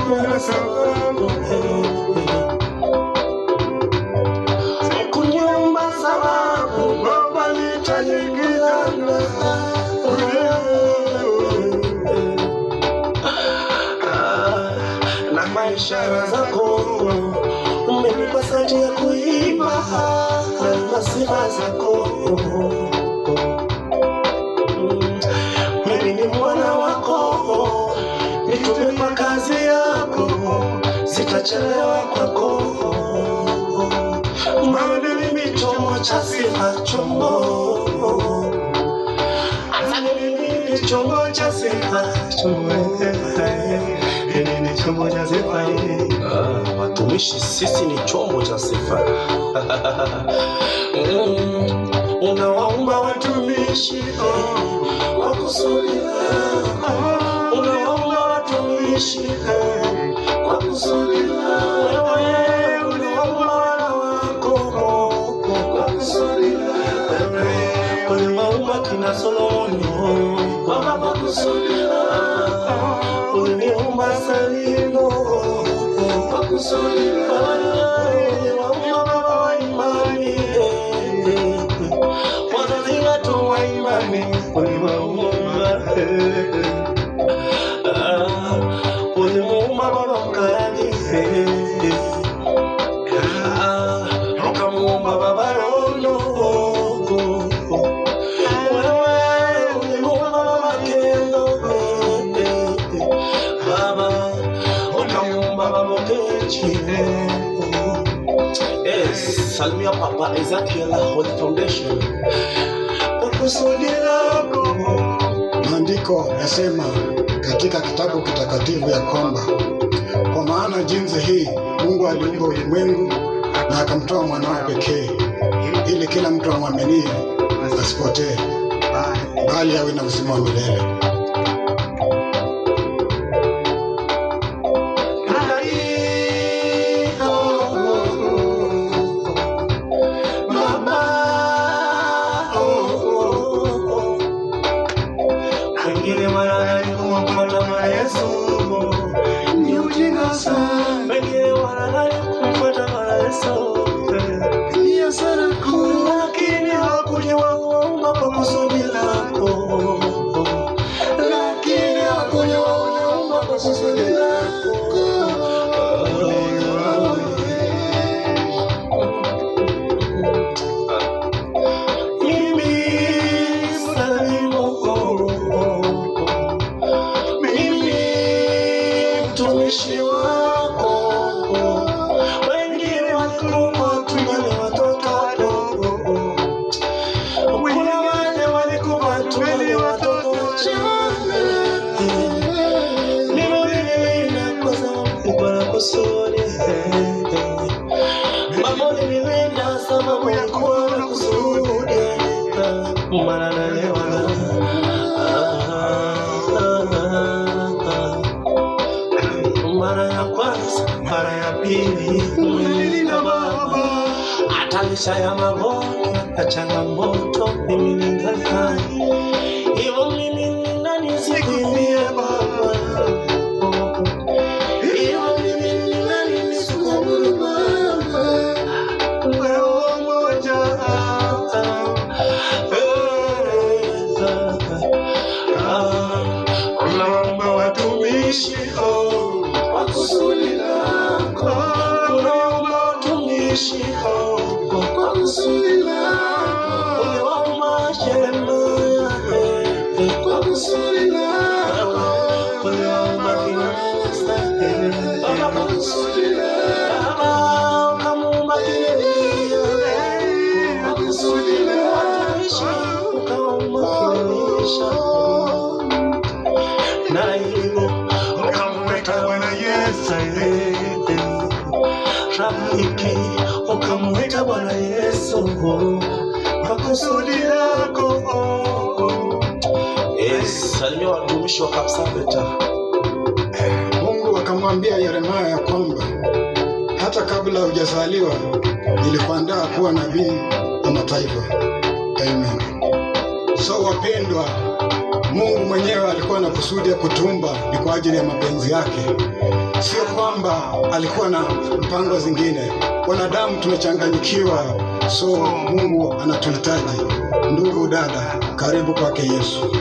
kwa sababu sikunyumba sababu Baba nitaingiliana na maisha zako. Umenipa sauti ya kuimba na sifa zako. Mimi ni mwana wako, nitume kwa kazi yako, sitachelewa kwako. Maana mimi ni chombo cha sifa, chombo. Mimi ni chombo cha sifa, chombo. Mimi ni chombo cha sifa. Watumishi sisi ni chombo cha sifa. Unawaumba watumishi kwa kusudi lako. Unawaumba watumishi kwa kusudi lako. Unawaumba wana wako kwa kusudi lako. Uliwaumba kina Solomoni kwa kusudi lako. Uliwaumba Salimo kwa kusudi lako. Uliwaumba baba wa imani, wazazi wetu wa imani uliwaumba. Ulimuumba baba mkali, ukamuumba baba Rono. Ulimuumba baba Kendo, baba ukamuumba baba Kechi. Yes, salimia Papa Ezekiel Holy Foundation. Kusudi lako. Maandiko yasema katika kitabu kitakatifu ya kwamba kwa maana jinsi hii Mungu aliumba ulimwengu na akamtoa mwanawe pekee ili kila mtu amwaminie asipotee bali awe na uzima wa milele. Wengine wanadhani kumfuata Bwana Yesu ni ujinga sana. Wengine wanadhani kumfuata Bwana Yesu ni hasara kuu, lakini hakujua kuomba kwa kusudi lako. Lakini hakujua kuomba kwa kusudi lako. Mtumishi wako, wengine walikuwa tunyane watoto wadogo, kuna wale walikuwa tunyane watoto wachanga. Nililinda kwa sababu kwa kusudi, mambo nililinda sababu ya kuwa na kusudi, maana nalewa mara ya kwanza, mara ya pili, umenilinda Baba. Hata licha ya magonjwa na changamoto, mimi ni hai. Hivyo mimi ni nani nisikuimbie Baba? Hivyo mimi ni nani nisikuabudu Baba? Wewe mmoja. Unaomba watumishi kwa kusudi lako. Unaomba watumishi kwa kusudi lako. Uliwaumba Yeremia kwa kusudi lako. Uliwaumba kina Esther kwa kusudi lako. Ukamuumba kina Elia kwa kusudi lako. Ukamuumba kina na hivyo ukamweka Bwana Yesu rafiki, ukamweka Bwana Yesu kwa kusudi lako. Yes, salimia watumishi wa Kapsabet. Mungu akamwambia Yeremia ya kwamba hata kabla hujazaliwa nilikuandaa kuwa nabii wa mataifa. Amen. So wapendwa, Mungu mwenyewe alikuwa na kusudi ya kutumba ni kwa ajili ya mapenzi yake, sio kwamba alikuwa na mpango zingine. Wanadamu tumechanganyikiwa, so Mungu anatuhitaji. Ndugu dada, karibu kwake Yesu.